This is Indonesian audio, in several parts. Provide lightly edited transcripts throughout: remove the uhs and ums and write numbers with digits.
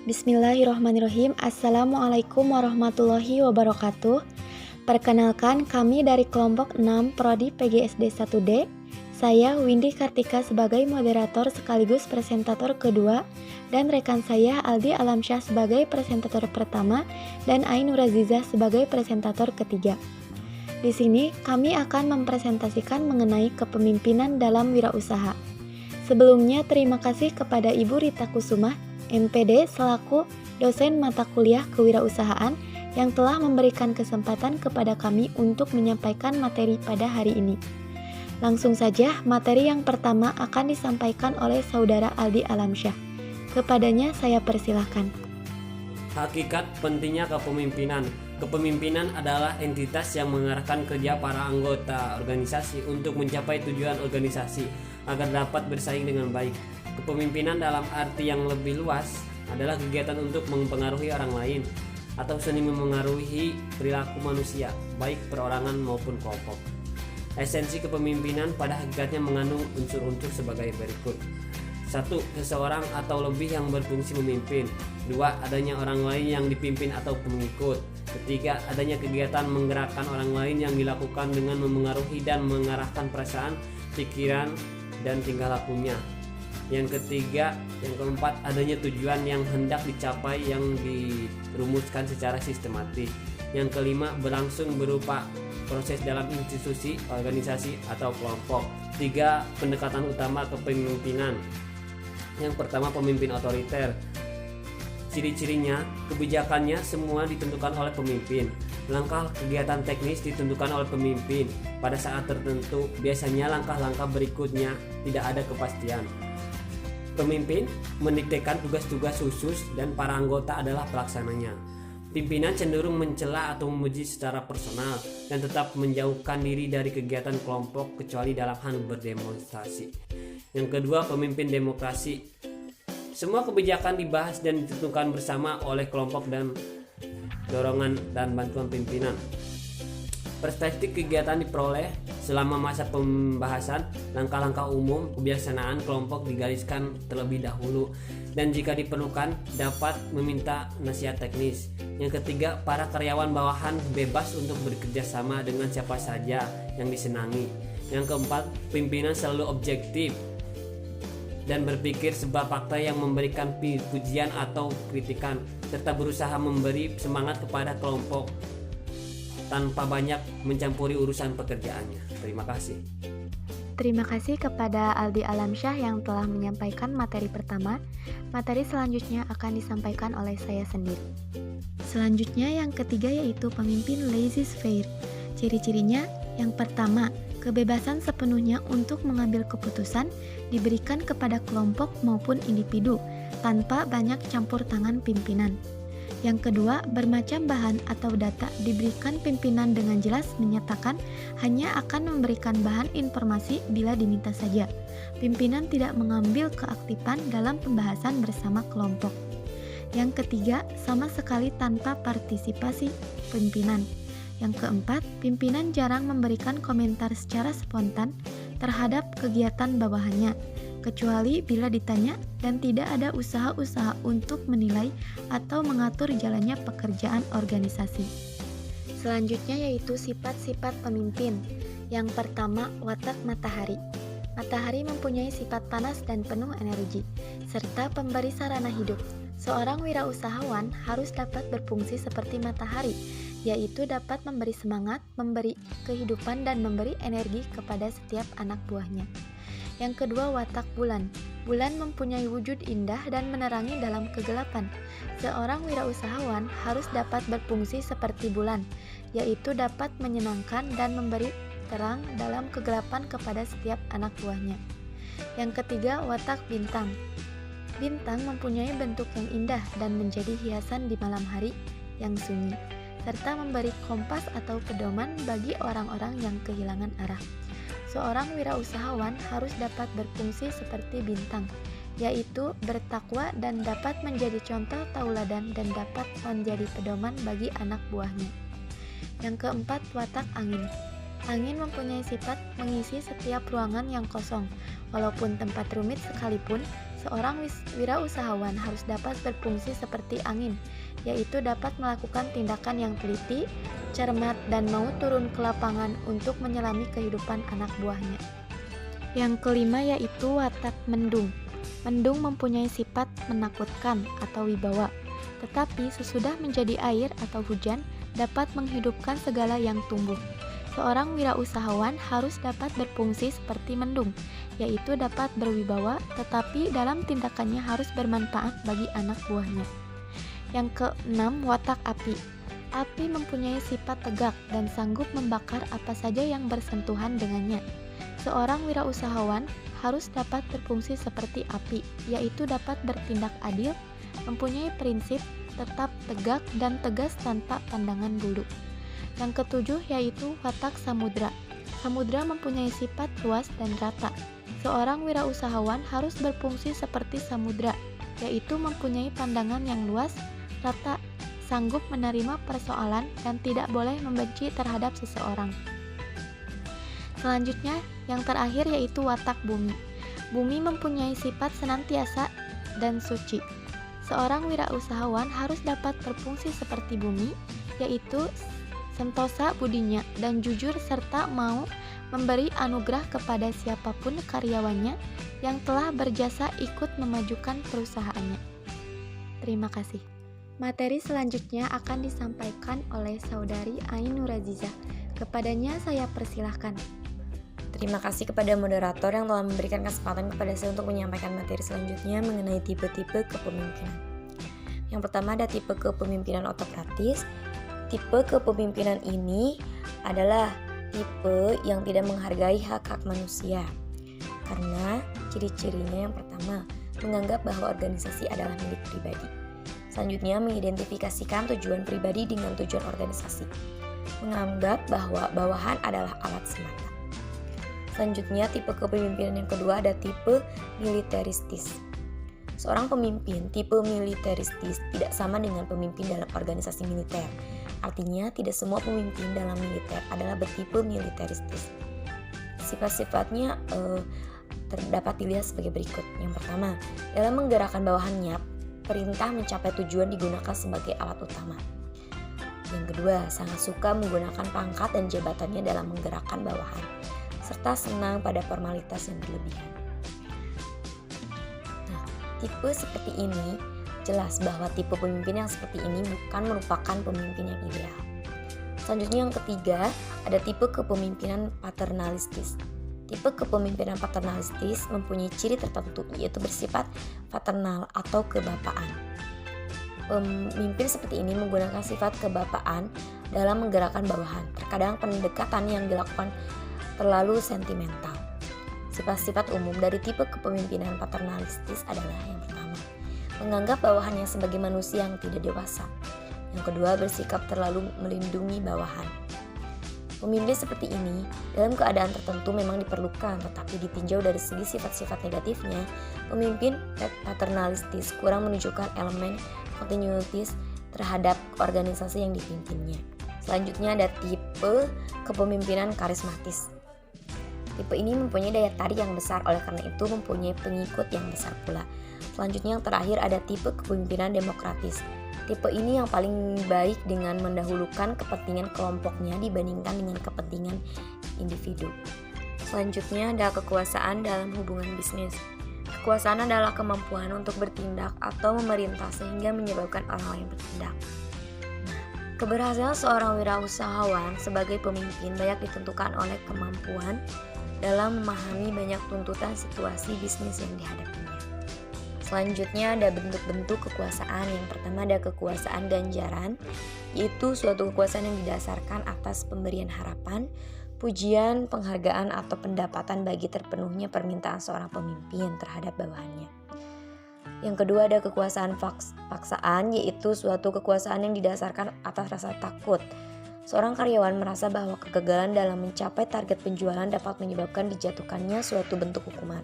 Bismillahirrahmanirrahim. Assalamualaikum warahmatullahi wabarakatuh. Perkenalkan, kami dari kelompok 6 Prodi PGSD 1D. Saya Windy Kartika sebagai moderator sekaligus presentator kedua, dan rekan saya Aldi Alamsyah sebagai presentator pertama dan Ainur Azizah sebagai presentator ketiga. Di sini kami akan mempresentasikan mengenai kepemimpinan dalam wirausaha. Sebelumnya, terima kasih kepada Ibu Rita Kusumah, MPD selaku dosen mata kuliah kewirausahaan yang telah memberikan kesempatan kepada kami untuk menyampaikan materi pada hari ini. Langsung saja, materi yang pertama akan disampaikan oleh Saudara Aldi Alamsyah. Kepadanya saya persilahkan. Hakikat pentingnya kepemimpinan. Kepemimpinan adalah entitas yang mengarahkan kerja para anggota organisasi untuk mencapai tujuan organisasi agar dapat bersaing dengan baik. Kepemimpinan dalam arti yang lebih luas adalah kegiatan untuk mempengaruhi orang lain atau seni memengaruhi perilaku manusia, baik perorangan maupun kelompok. Esensi kepemimpinan pada hakikatnya mengandung unsur-unsur sebagai berikut. 1. Seseorang atau lebih yang berfungsi memimpin. 2. Adanya orang lain yang dipimpin atau pengikut. 3. Adanya kegiatan menggerakkan orang lain yang dilakukan dengan memengaruhi dan mengarahkan perasaan, pikiran, dan tingkah lakunya. Yang ketiga, yang keempat, adanya tujuan yang hendak dicapai yang dirumuskan secara sistematis. Yang kelima, berlangsung berupa proses dalam institusi, organisasi, atau kelompok. 3. Pendekatan utama kepemimpinan. Yang pertama, pemimpin otoriter. Ciri-cirinya, kebijakannya semua ditentukan oleh pemimpin. Langkah kegiatan teknis ditentukan oleh pemimpin. Pada saat tertentu, biasanya langkah-langkah berikutnya tidak ada kepastian. Pemimpin mendiktekan tugas-tugas khusus dan para anggota adalah pelaksananya. Pimpinan cenderung mencela atau memuji secara personal dan tetap menjauhkan diri dari kegiatan kelompok kecuali dalam hal berdemonstrasi. Yang kedua, pemimpin demokrasi. Semua kebijakan dibahas dan ditentukan bersama oleh kelompok dan dorongan dan bantuan pimpinan. Perspektif kegiatan diperoleh selama masa pembahasan, langkah-langkah umum kebiasaan kelompok digariskan terlebih dahulu, dan jika diperlukan dapat meminta nasihat teknis. Yang ketiga, para karyawan bawahan bebas untuk bekerja sama dengan siapa saja yang disenangi. Yang keempat, pimpinan selalu objektif dan berpikir sebuah fakta yang memberikan pujian atau kritikan, serta berusaha memberi semangat kepada kelompok tanpa banyak mencampuri urusan pekerjaannya. Terima kasih. Terima kasih kepada Aldi Alamsyah yang telah menyampaikan materi pertama. Materi selanjutnya akan disampaikan oleh saya sendiri. Selanjutnya yang ketiga yaitu pemimpin laissez-faire. Ciri-cirinya, yang pertama, kebebasan sepenuhnya untuk mengambil keputusan diberikan kepada kelompok maupun individu tanpa banyak campur tangan pimpinan. Yang kedua, bermacam bahan atau data diberikan pimpinan dengan jelas menyatakan hanya akan memberikan bahan informasi bila diminta saja. Pimpinan tidak mengambil keaktifan dalam pembahasan bersama kelompok. Yang ketiga, sama sekali tanpa partisipasi pimpinan. Yang keempat, pimpinan jarang memberikan komentar secara spontan terhadap kegiatan bawahannya, kecuali bila ditanya, dan tidak ada usaha-usaha untuk menilai atau mengatur jalannya pekerjaan organisasi. Selanjutnya yaitu sifat-sifat pemimpin. Yang pertama, watak matahari. Matahari mempunyai sifat panas dan penuh energi, serta pemberi sarana hidup. Seorang wirausahawan harus dapat berfungsi seperti matahari, yaitu dapat memberi semangat, memberi kehidupan, dan memberi energi kepada setiap anak buahnya. Yang kedua, watak bulan. Bulan mempunyai wujud indah dan menerangi dalam kegelapan. Seorang wirausahawan harus dapat berfungsi seperti bulan, yaitu dapat menyenangkan dan memberi terang dalam kegelapan kepada setiap anak buahnya. Yang ketiga, watak bintang. Bintang mempunyai bentuk yang indah dan menjadi hiasan di malam hari yang sunyi, serta memberi kompas atau pedoman bagi orang-orang yang kehilangan arah. Seorang wirausahawan harus dapat berfungsi seperti bintang, yaitu bertakwa dan dapat menjadi contoh tauladan dan dapat menjadi pedoman bagi anak buahnya. Yang keempat, watak angin. Angin mempunyai sifat mengisi setiap ruangan yang kosong. Walaupun tempat rumit sekalipun, Seorang wirausahawan harus dapat berfungsi seperti angin, yaitu dapat melakukan tindakan yang teliti, cermat, dan mau turun ke lapangan untuk menyelami kehidupan anak buahnya. Yang kelima yaitu watak mendung. Mendung mempunyai sifat menakutkan atau wibawa, tetapi sesudah menjadi air atau hujan dapat menghidupkan segala yang tumbuh. Seorang wirausahawan harus dapat berfungsi seperti mendung, yaitu dapat berwibawa, tetapi dalam tindakannya harus bermanfaat bagi anak buahnya. Yang keenam, watak api. Api mempunyai sifat tegak dan sanggup membakar apa saja yang bersentuhan dengannya. Seorang wirausahawan harus dapat berfungsi seperti api, yaitu dapat bertindak adil, mempunyai prinsip, tetap tegak dan tegas tanpa pandangan bulu. Yang ketujuh yaitu watak samudra. Samudra mempunyai sifat luas dan rata. Seorang wirausahawan harus berfungsi seperti samudra, yaitu mempunyai pandangan yang luas, rata, sanggup menerima persoalan, dan tidak boleh membenci terhadap seseorang. Selanjutnya, yang terakhir yaitu watak bumi. Bumi mempunyai sifat senantiasa dan suci. Seorang wirausahawan harus dapat berfungsi seperti bumi, yaitu sentosa budinya dan jujur serta mau memberi anugerah kepada siapapun karyawannya yang telah berjasa ikut memajukan perusahaannya. Terima kasih. Materi selanjutnya akan disampaikan oleh Saudari Ainur Aziza. Kepadanya saya persilahkan. Terima kasih kepada moderator yang telah memberikan kesempatan kepada saya untuk menyampaikan materi selanjutnya mengenai tipe-tipe kepemimpinan. Yang pertama ada tipe kepemimpinan otokratis. Tipe kepemimpinan ini adalah tipe yang tidak menghargai hak-hak manusia. Karena ciri-cirinya yang pertama, menganggap bahwa organisasi adalah milik pribadi. Selanjutnya, mengidentifikasikan tujuan pribadi dengan tujuan organisasi. Menganggap bahwa bawahan adalah alat semata. Selanjutnya, tipe kepemimpinan yang kedua ada tipe militeristis. Seorang pemimpin tipe militeristis tidak sama dengan pemimpin dalam organisasi militer. Artinya, tidak semua pemimpin dalam militer adalah bertipe militeristis. Sifat-sifatnya terdapat dilihat sebagai berikut. Yang pertama, dalam menggerakkan bawahannya, perintah mencapai tujuan digunakan sebagai alat utama. Yang kedua, sangat suka menggunakan pangkat dan jabatannya dalam menggerakkan bawahan, serta senang pada formalitas yang berlebihan. Nah, tipe seperti ini jelas bahwa tipe pemimpin yang seperti ini bukan merupakan pemimpin yang ideal. Selanjutnya yang ketiga, ada tipe kepemimpinan paternalistis. Tipe kepemimpinan paternalistis mempunyai ciri tertentu, yaitu bersifat paternal atau kebapaan. Pemimpin seperti ini menggunakan sifat kebapaan dalam menggerakkan bawahan. Terkadang pendekatan yang dilakukan terlalu sentimental. Sifat-sifat umum dari tipe kepemimpinan paternalistis adalah yang pertama, menganggap bawahannya sebagai manusia yang tidak dewasa. Yang kedua, bersikap terlalu melindungi bawahan. Pemimpin seperti ini dalam keadaan tertentu memang diperlukan, tetapi ditinjau dari segi sifat-sifat negatifnya, pemimpin paternalistis kurang menunjukkan elemen kontinuitas terhadap organisasi yang dipimpinnya. Selanjutnya ada tipe kepemimpinan karismatis. Tipe ini mempunyai daya tarik yang besar, oleh karena itu mempunyai pengikut yang besar pula. Selanjutnya yang terakhir ada tipe kepemimpinan demokratis. Tipe ini yang paling baik dengan mendahulukan kepentingan kelompoknya dibandingkan dengan kepentingan individu. Selanjutnya ada kekuasaan dalam hubungan bisnis. Kekuasaan adalah kemampuan untuk bertindak atau memerintah sehingga menyebabkan orang lain bertindak. Keberhasilan seorang wirausahawan sebagai pemimpin banyak ditentukan oleh kemampuan dalam memahami banyak tuntutan situasi bisnis yang dihadapinya. Selanjutnya ada bentuk-bentuk kekuasaan. Yang pertama ada kekuasaan ganjaran, yaitu suatu kekuasaan yang didasarkan atas pemberian harapan, pujian, penghargaan, atau pendapatan bagi terpenuhnya permintaan seorang pemimpin terhadap bawahannya. Yang kedua ada kekuasaan paksaan, yaitu suatu kekuasaan yang didasarkan atas rasa takut. Seorang karyawan merasa bahwa kegagalan dalam mencapai target penjualan dapat menyebabkan dijatuhkannya suatu bentuk hukuman.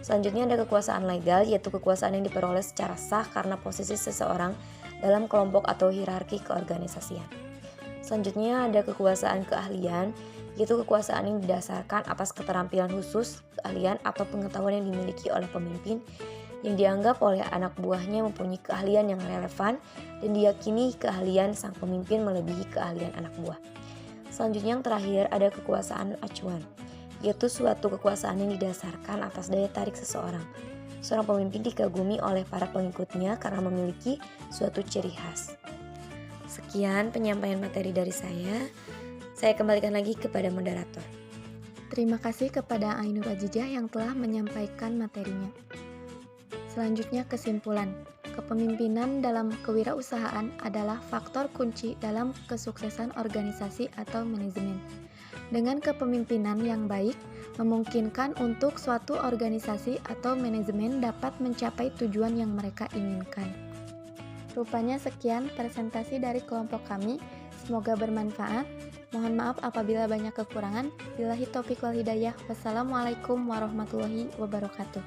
Selanjutnya ada kekuasaan legal, yaitu kekuasaan yang diperoleh secara sah karena posisi seseorang dalam kelompok atau hierarki keorganisasian. Selanjutnya ada kekuasaan keahlian, yaitu kekuasaan yang didasarkan atas keterampilan khusus, keahlian atau pengetahuan yang dimiliki oleh pemimpin yang dianggap oleh anak buahnya mempunyai keahlian yang relevan dan diyakini keahlian sang pemimpin melebihi keahlian anak buah. Selanjutnya yang terakhir ada kekuasaan acuan, yaitu suatu kekuasaan yang didasarkan atas daya tarik seseorang. Seorang pemimpin dikagumi oleh para pengikutnya karena memiliki suatu ciri khas. Sekian penyampaian materi dari saya. Saya kembalikan lagi kepada moderator. Terima kasih kepada Ainur Ajijah yang telah menyampaikan materinya. Selanjutnya kesimpulan. Kepemimpinan dalam kewirausahaan adalah faktor kunci dalam kesuksesan organisasi atau manajemen. Dengan kepemimpinan yang baik, memungkinkan untuk suatu organisasi atau manajemen dapat mencapai tujuan yang mereka inginkan. Rupanya sekian presentasi dari kelompok kami. Semoga bermanfaat. Mohon maaf apabila banyak kekurangan. Billahi taufiq wal hidayah. Wassalamualaikum warahmatullahi wabarakatuh.